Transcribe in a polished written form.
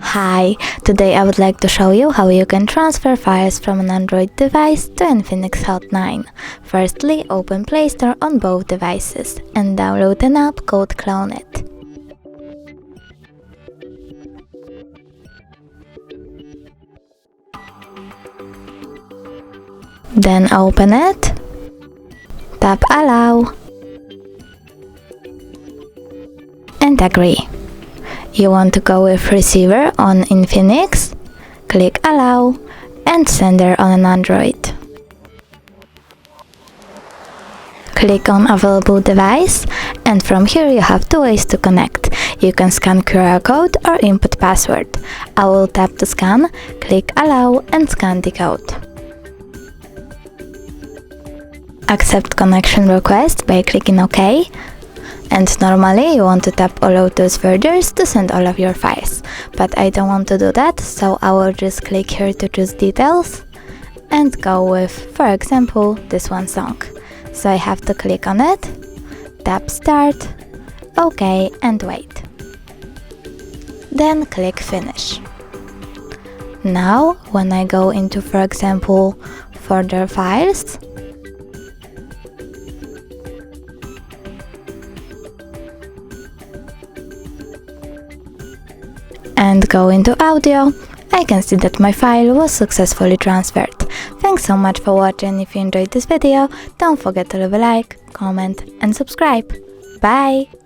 Hi, today I would like to show you how you can transfer files from an Android device to Infinix Hot 9. Firstly, open Play Store on both devices and download an app called Clone It. Then open it, tap Allow and agree. You want to go with receiver on Infinix, click Allow, and sender on an Android. Click on available device, and from here you have two ways to connect. You can scan QR code or input password. I will tap to scan, click Allow and scan the code. Accept connection request by clicking OK. And normally you want to tap Allow those folders to send all of your files, but I don't want to do that, so I will just click here to choose details and go with, for example, this one song. So I have to click on it, tap Start, OK and wait. Then click Finish. Now when I go into, for example, folder files, and go into audio, I can see that my file was successfully transferred. Thanks so much for watching. If you enjoyed this video, don't forget to leave a like, comment and subscribe. Bye!